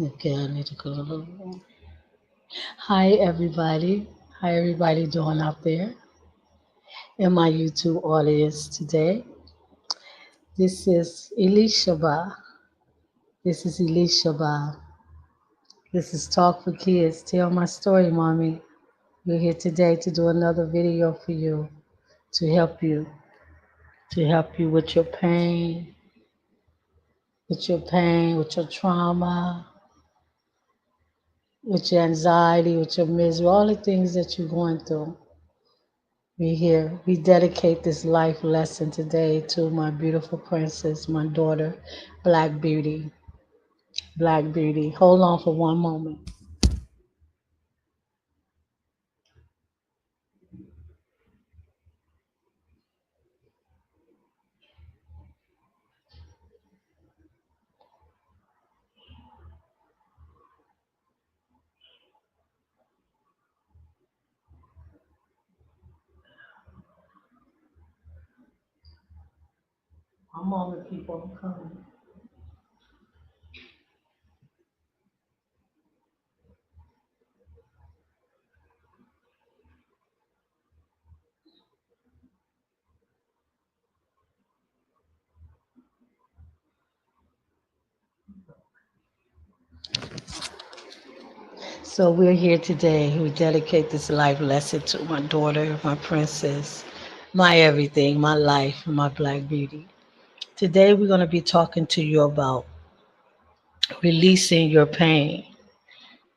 Okay, I need to go a little more. Hi, everybody. How everybody doing out there in my YouTube audience today? This is Elishaba. This is Elishaba. This is Talk for Kids. Tell my story, mommy. We're here today to do another video for you to help you with your trauma, with your anxiety, with your misery, all the things that you're going through. We here. We dedicate this life lesson today to my beautiful princess, my daughter, Black Beauty. Black Beauty. Hold on for one moment. One moment, people. I'm coming. So we're here today. We dedicate this life lesson to my daughter, my princess, my everything, my life, my Black Beauty. Today we're going to be talking to you about releasing your pain.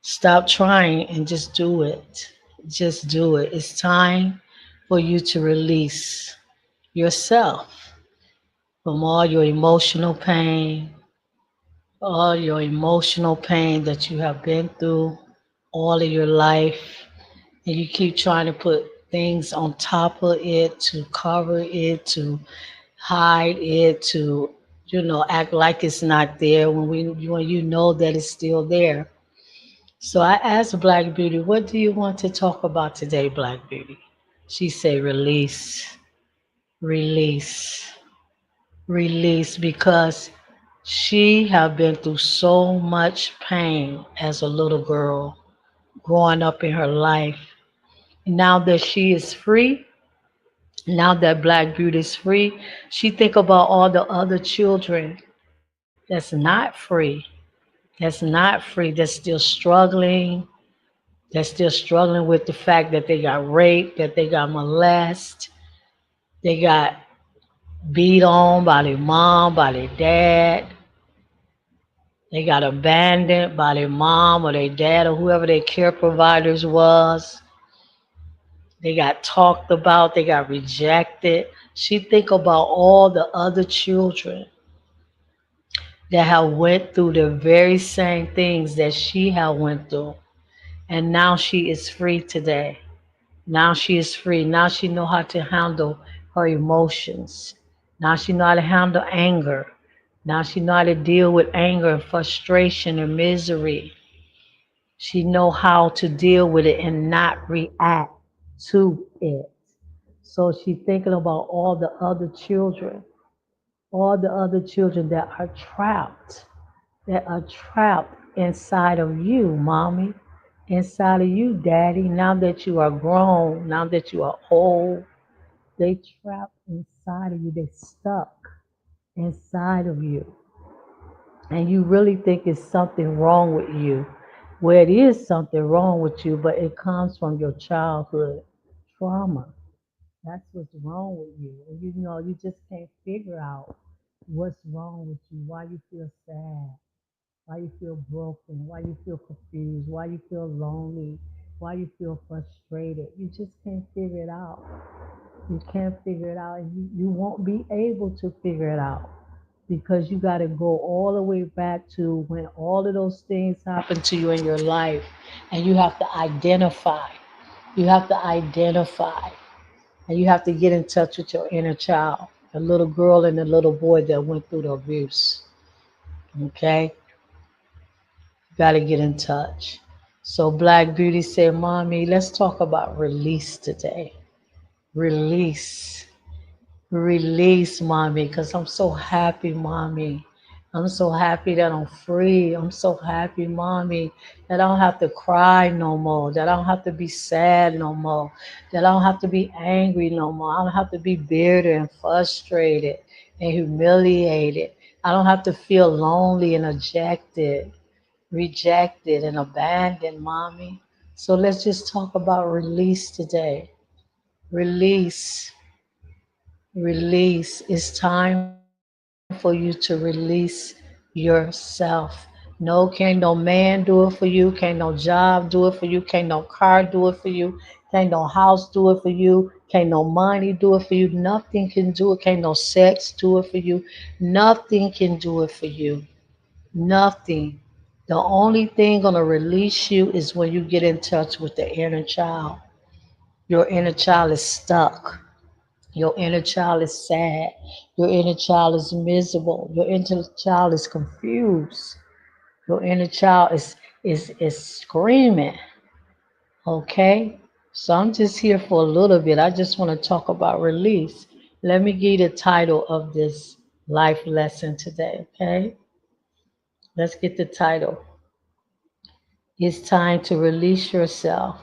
Stop trying and just do it. Just do it. It's time for you to release yourself from all your emotional pain that you have been through all of your life. And you keep trying to put things on top of it to cover it, to hide it, to act like it's not there when you know that it's still there. So I asked Black Beauty, what do you want to talk about today, Black Beauty? She said, release, release, release, because she have been through so much pain as a little girl growing up in her life. Now that she is free, now that Black Beauty is free, she think about all the other children that's not free, that's still struggling, that's still struggling with the fact that they got raped, that they got molested, they got beat on by their mom, by their dad, they got abandoned by their mom or their dad or whoever their care providers was. They got talked about, they got rejected. She think about all the other children that have went through the very same things that she had went through. And now she is free today. Now she is free. Now she know how to handle her emotions. Now she know how to handle anger. Now she know how to deal with anger and frustration and misery. She know how to deal with it and not react to it. So she thinking about all the other children that are trapped inside of you, mommy, inside of you, daddy. Now that you are grown, now that you are old, they trapped inside of you. They stuck inside of you. And you really think it's something wrong with you. Well, it is something wrong with you, but it comes from your childhood trauma. That's what's wrong with you. And you just can't figure out what's wrong with you, why you feel sad, why you feel broken, why you feel confused, why you feel lonely, why you feel frustrated. You just can't figure it out. You can't figure it out, and you won't be able to figure it out because you got to go all the way back to when all of those things happened to you in your life, and you have to identify. You have to identify, and you have to get in touch with your inner child, the little girl and the little boy that went through the abuse. Okay? You got to get in touch. So Black Beauty said, Mommy, let's talk about release today. Release. Release, Mommy, because I'm so happy, Mommy. I'm so happy that I'm free. I'm so happy, mommy, that I don't have to cry no more, that I don't have to be sad no more, that I don't have to be angry no more. I don't have to be bitter and frustrated and humiliated. I don't have to feel lonely and rejected and abandoned, mommy. So let's just talk about release today. Release, release. It's time for you to release yourself. No, can't no man do it for you. Can't no job do it for you. Can't no car do it for you. Can't no house do it for you. Can't no money do it for you. Nothing can do it. Can't no sex do it for you. Nothing can do it for you. Nothing. The only thing gonna release you is when you get in touch with the inner child. Your inner child is stuck. Your inner child is sad. Your inner child is miserable. Your inner child is confused. Your inner child is screaming. Okay? So I'm just here for a little bit. I just want to talk about release. Let me give you the title of this life lesson today. Okay? Let's get the title. It's time to release yourself.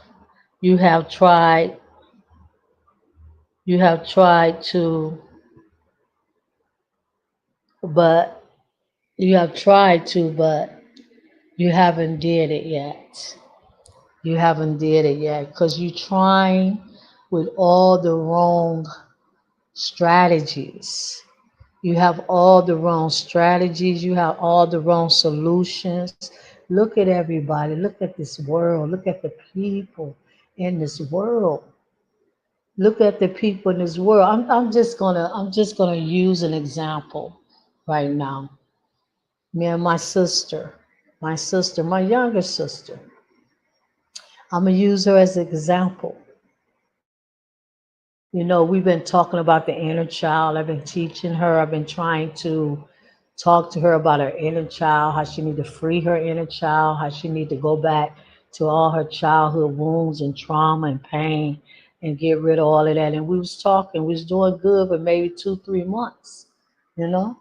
You have tried, you have tried to, but you have tried to, but you haven't did it yet. You haven't did it yet because you're trying with all the wrong strategies. You have all the wrong strategies. You have all the wrong solutions. Look at everybody. Look at this world. Look at the people in this world. Look at the people in this world. I'm just gonna use an example right now. Me and my sister, my younger sister. I'm gonna use her as an example. You know, we've been talking about the inner child. I've been teaching her. I've been trying to talk to her about her inner child, how she need to free her inner child, how she need to go back to all her childhood wounds and trauma and pain and get rid of all of that. And we was talking, we was doing good for maybe 2, 3 months, you know?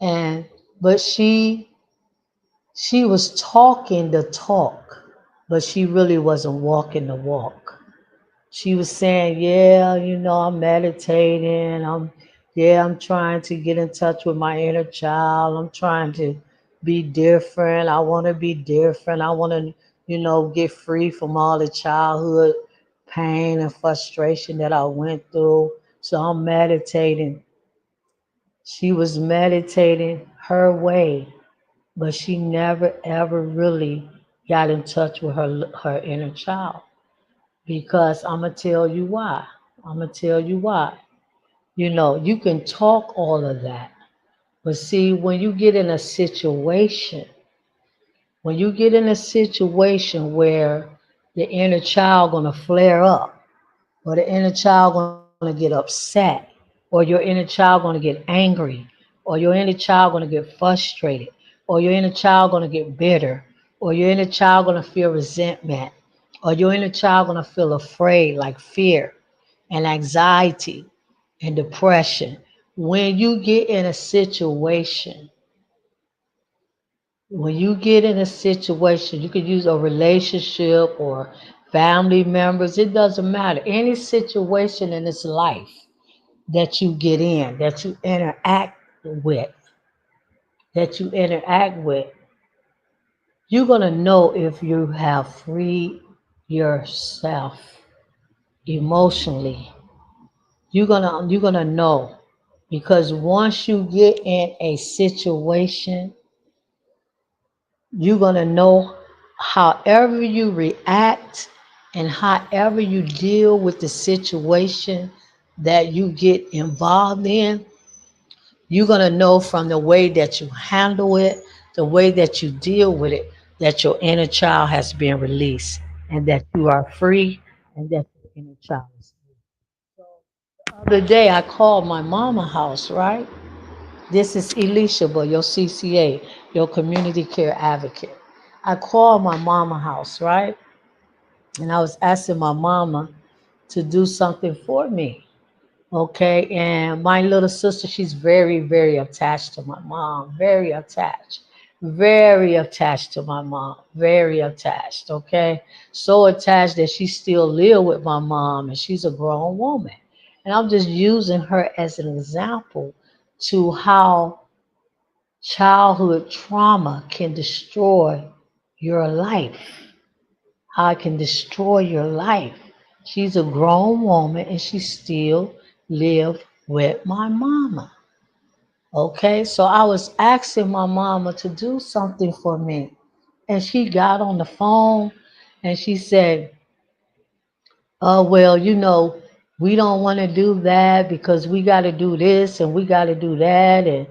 And but she was talking the talk, but she really wasn't walking the walk. She was saying, "Yeah, I'm meditating. I'm trying to get in touch with my inner child. I'm trying to be different. I want to be different. I want to, get free from all the childhood pain and frustration that I went through. So I'm meditating." She was meditating her way, but she never ever really got in touch with her inner child. Because I'm gonna tell you why. I'm gonna tell you why. You can talk all of that, but see, when you get in a situation where the inner child gonna flare up, or the inner child gonna get upset, or your inner child gonna get angry, or your inner child gonna get frustrated, or your inner child gonna get bitter, or your inner child gonna feel resentment, or your inner child gonna feel afraid, like fear and anxiety and depression. When you get in a situation, when you get in a situation, you could use a relationship or family members, it doesn't matter. Any situation in this life that you get in, with, that you interact with, you're going to know if you have freed yourself emotionally. You're going to know, because once you get in a situation, you're going to know however you react and however you deal with the situation that you get involved in. You're going to know from the way that you handle it, the way that you deal with it, that your inner child has been released and that you are free and that your inner child is free. So the other day I called my mama house, right? This is Elishaba, your CCA, your community care advocate. I called my mama house, right? And I was asking my mama to do something for me. Okay, and my little sister, she's very, very attached to my mom. Very attached to my mom. Very attached. Okay, so attached that she still live with my mom, and she's a grown woman. And I'm just using her as an example to how childhood trauma can destroy your life. How it can destroy your life. She's a grown woman and she still live with my mama. Okay, so I was asking my mama to do something for me. And she got on the phone and she said, oh, well, we don't want to do that because we got to do this and we got to do that. And,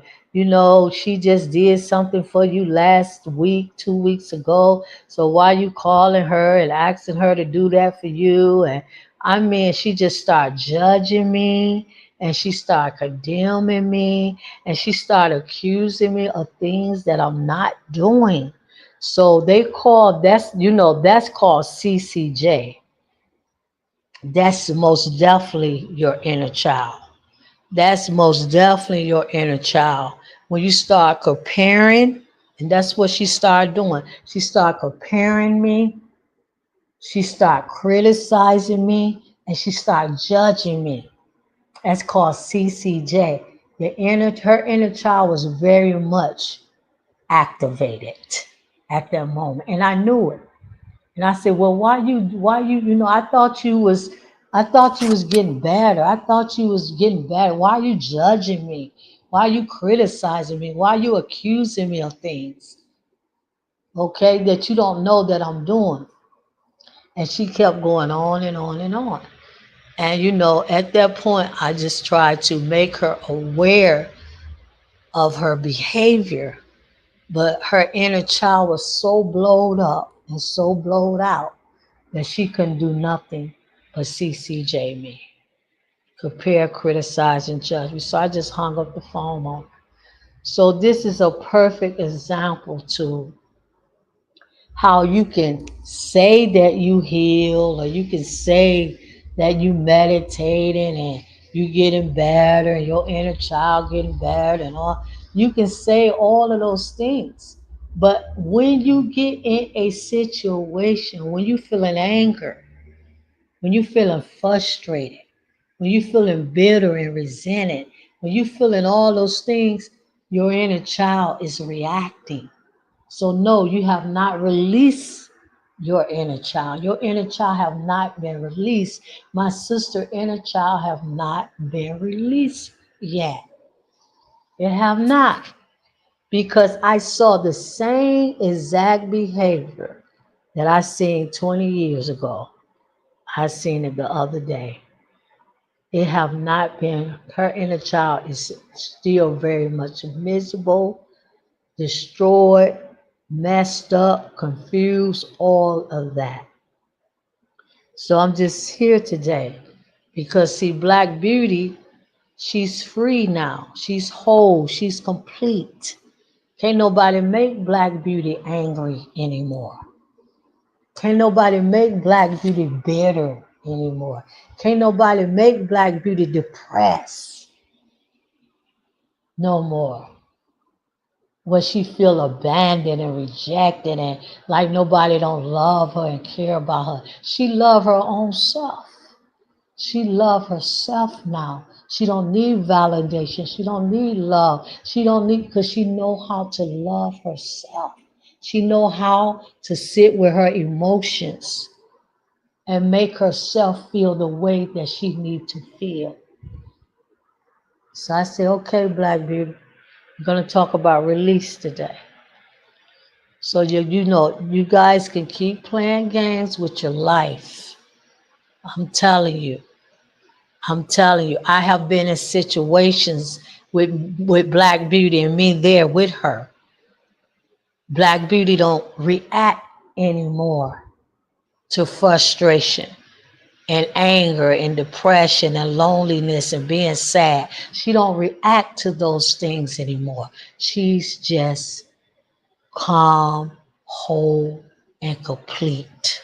she just did something for you last week, 2 weeks ago. So why you calling her and asking her to do that for you? And I mean, she just started judging me and she started condemning me and she started accusing me of things that I'm not doing. So they call that's called CCJ. That's most definitely your inner child. That's most definitely your inner child. When you start comparing, and that's what she started doing. She started comparing me, she started criticizing me, and she started judging me. That's called CCJ. Her inner child was very much activated at that moment. And I knew it. And I said, well, I thought you was getting better. I thought you was getting better. Why are you judging me? Why are you criticizing me? Why are you accusing me of things? Okay, that you don't know that I'm doing. And she kept going on and on and on. And at that point, I just tried to make her aware of her behavior. But her inner child was so blowed up and so blowed out that she couldn't do nothing but CCJ me, compare, criticize, and judge me. So I just hung up the phone on her. So this is a perfect example to how you can say that you heal, or you can say that you meditating and you getting better and your inner child getting better and all. You can say all of those things. But when you get in a situation, when you feeling anger, when you're feeling frustrated, when you're feeling bitter and resented, when you're feeling all those things, your inner child is reacting. So no, you have not released your inner child. Your inner child have not been released. My sister inner child have not been released yet. It have not. Because I saw the same exact behavior that I seen 20 years ago. I seen it the other day. It have not been, her inner child is still very much miserable, destroyed, messed up, confused, all of that. So I'm just here today because see, Black Beauty, she's free now. She's whole, she's complete. Can't nobody make Black Beauty angry anymore. Can't nobody make Black Beauty bitter anymore. Can't nobody make Black Beauty depressed no more. When she feel abandoned and rejected and like nobody don't love her and care about her. She love her own self. She love herself now. She don't need validation. She don't need love. She don't need because she know how to love herself. She know how to sit with her emotions and make herself feel the way that she need to feel. So I say, okay, Black Beauty, we're gonna talk about release today. So you guys can keep playing games with your life. I'm telling you. I'm telling you. I have been in situations with Black Beauty and me there with her. Black Beauty don't react anymore to frustration and anger and depression and loneliness and being sad. She don't react to those things anymore. She's just calm, whole, and complete.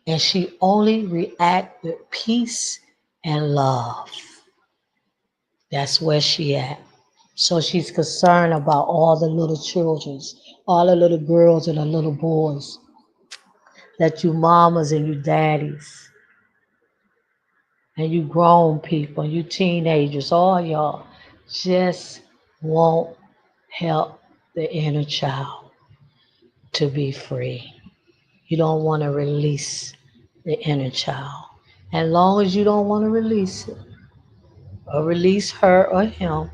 And she only react with peace and love. That's where she at. So she's concerned about all the little childrens, all the little girls and the little boys that you mamas and you daddies and you grown people, you teenagers, all y'all just won't help the inner child to be free. You don't want to release the inner child. As long as you don't want to release it or release her or him,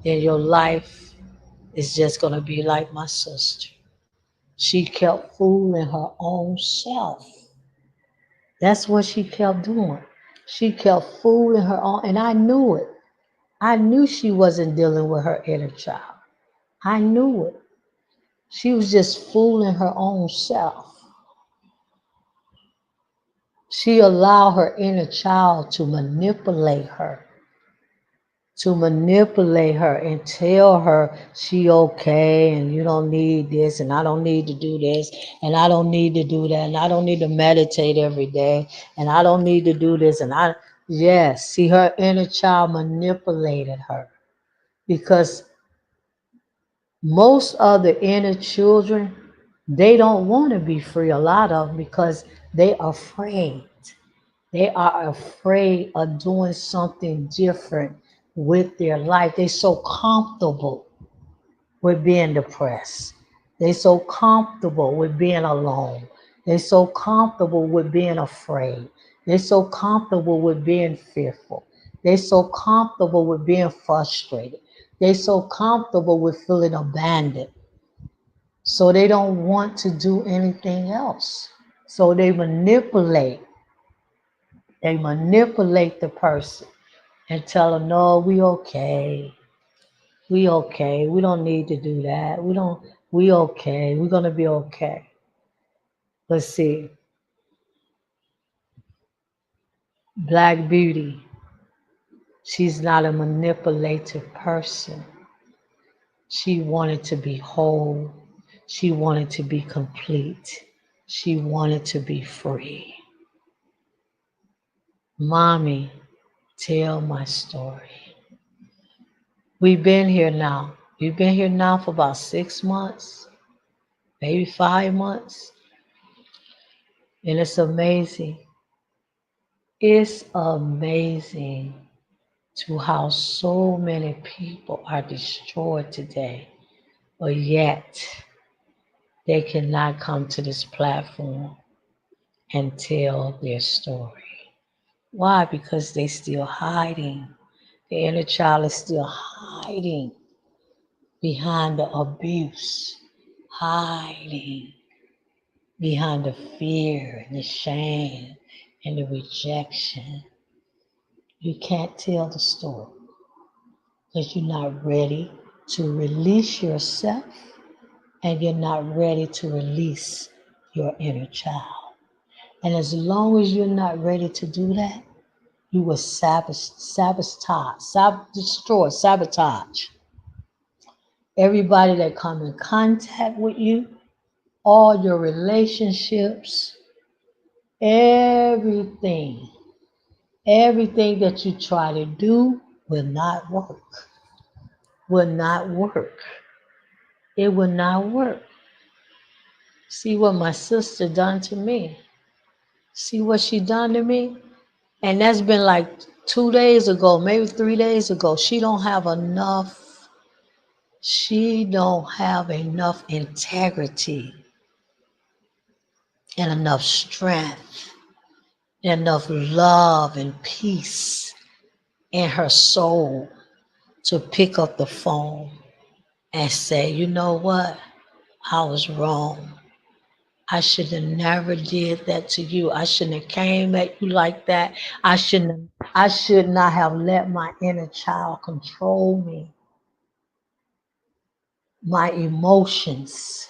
then your life is just going to be like my sister. She kept fooling her own self. That's what she kept doing. She kept fooling her own, and I knew it. I knew she wasn't dealing with her inner child. I knew it. She was just fooling her own self. She allowed her inner child to manipulate her and tell her she okay and you don't need this and I don't need to do this and I don't need to do that and I don't need to meditate every day and I don't need to do this and I yes, see her inner child manipulated her because most of the inner children they don't want to be free, a lot of them, because they are afraid. They are afraid of doing something different with their life. They're so comfortable with being depressed. They're so comfortable with being alone. They're so comfortable with being afraid. They're so comfortable with being fearful. They're so comfortable with being frustrated. They're so comfortable with feeling abandoned. So they don't want to do anything else. So they manipulate the person and tell them, no, we okay. We okay. We don't need to do that. We okay. We're going to be okay. Let's see. Black Beauty. She's not a manipulative person. She wanted to be whole. She wanted to be complete. She wanted to be free. Mommy, tell my story. We've been here now. We've been here now for about 6 months, maybe 5 months. And it's amazing. It's amazing to how so many people are destroyed today, but yet they cannot come to this platform and tell their story. Why? Because they still hiding. The inner child is still hiding behind the abuse, hiding behind the fear and the shame and the rejection. You can't tell the story because you're not ready to release yourself and you're not ready to release your inner child. And as long as you're not ready to do that, you will sabotage everybody that come in contact with you, all your relationships, everything. Everything that you try to do will not work. Will not work. It will not work. See what my sister done to me. See what she done to me? And that's been like 2 days ago, maybe 3 days ago. She don't have enough integrity and enough strength, and enough love and peace in her soul to pick up the phone and say, you know what? I was wrong. I should have never did that to you. I shouldn't have came at you like that. I should not have let my inner child control me, my emotions,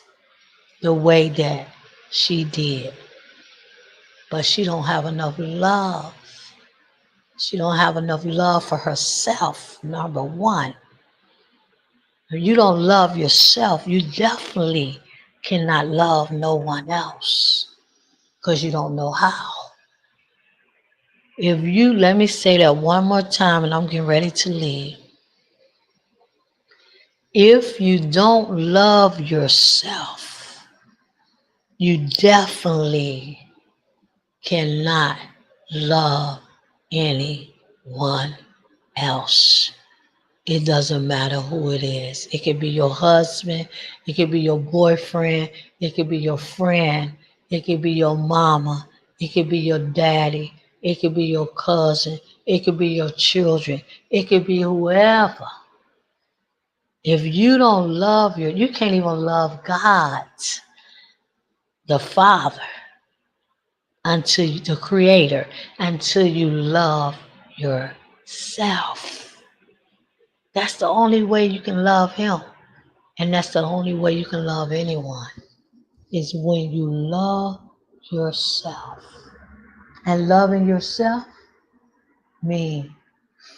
the way that she did. But she don't have enough love. She don't have enough love for herself, number one. If you don't love yourself, you definitely cannot love no one else because you don't know how. If you, let me say that one more time and I'm getting ready to leave. If you don't love yourself, you definitely cannot love anyone else. It doesn't matter who it is. It could be your husband, it could be your boyfriend, it could be your friend, it could be your mama, it could be your daddy, it could be your cousin, it could be your children, it could be whoever. If you don't love you can't even love God, the Father, until the Creator, until you love yourself. That's the only way you can love Him. And that's the only way you can love anyone, is when you love yourself. And loving yourself means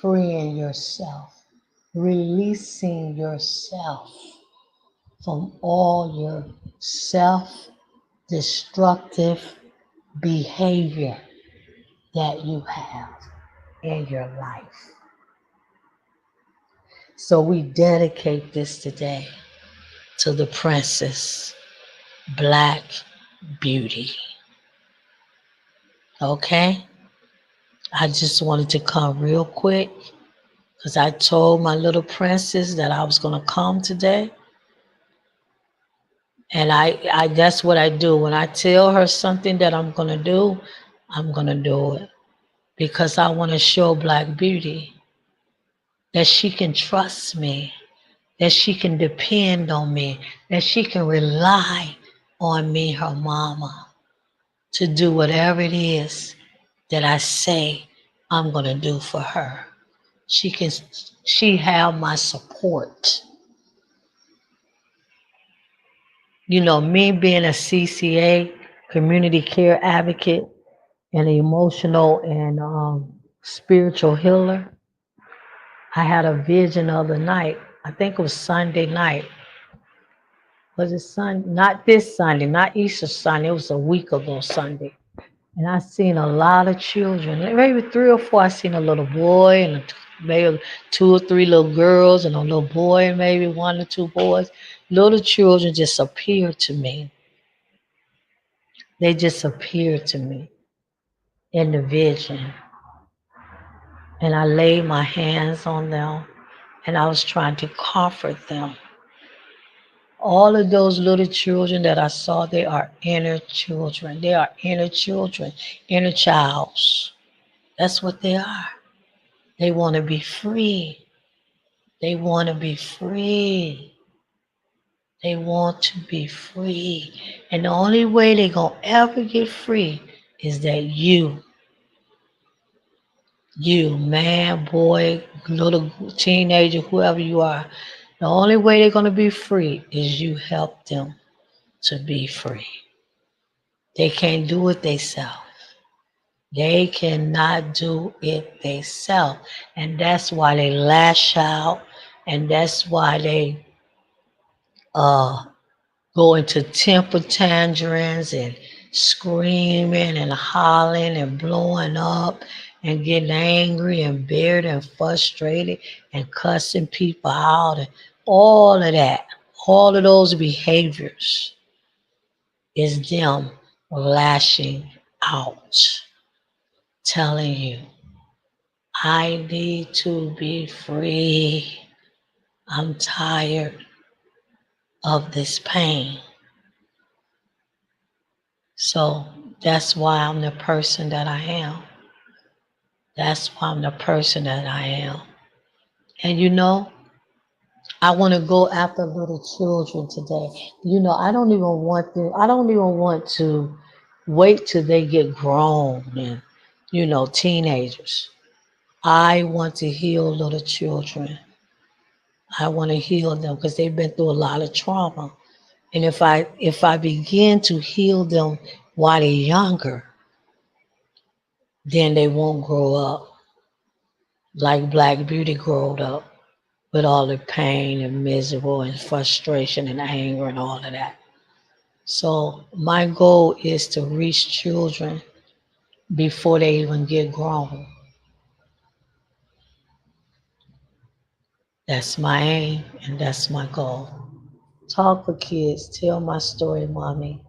freeing yourself, releasing yourself from all your self-destructive behavior that you have in your life. So we dedicate this today to the Princess Black Beauty. Okay? I just wanted to come real quick because I told my little princess that I was going to come today. And I that's what I do. When I tell her something that I'm going to do, I'm going to do it because I want to show Black Beauty that she can trust me, that she can depend on me, that she can rely on me, her mama, to do whatever it is that I say I'm going to do for her. She have my support. You know, me being a CCA, community care advocate, and an emotional and spiritual healer, I had a vision the other night. I think it was Sunday night. Was it Sunday? Not this Sunday, not Easter Sunday. It was a week ago Sunday. And I seen a lot of children, maybe 3 or 4. I seen a little boy and maybe 2 or 3 little girls and a little boy and maybe 1 or 2 boys. Little children just appeared to me. They just appeared to me in the vision. And I laid my hands on them and I was trying to comfort them. All of those little children that I saw, they are inner children. They are inner children, inner childs. That's what they are. They want to be free. They want to be free. They want to be free. And the only way they're going to ever get free is that you, man, boy, little teenager, whoever you are, the only way they're going to be free is you help them to be free. They can't do it themselves. They cannot do it themselves. And that's why they lash out. And that's why they go into temper tangerines and screaming and hollering and blowing up and getting angry and bitter and frustrated and cussing people out and all of that. All of those behaviors is them lashing out, telling you, I need to be free. I'm tired of this pain. So that's why I'm the person that I am. That's why I'm the person that I am. And you know, I want to go after little children today. You know, I don't even want to wait till they get grown and, teenagers. I want to heal little children. I want to heal them because they've been through a lot of trauma. And if I begin to heal them while they're younger, then they won't grow up like Black Beauty growed up with all the pain and miserable and frustration and anger and all of that. So my goal is to reach children before they even get grown. That's my aim and that's my goal. Talk for kids, tell my story, mommy.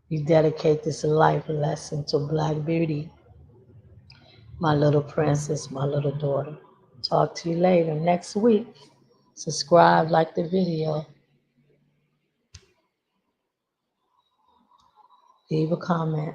You dedicate this life lesson to Black Beauty, my little princess, my little daughter. Talk to you later next week. Subscribe, like the video, leave a comment.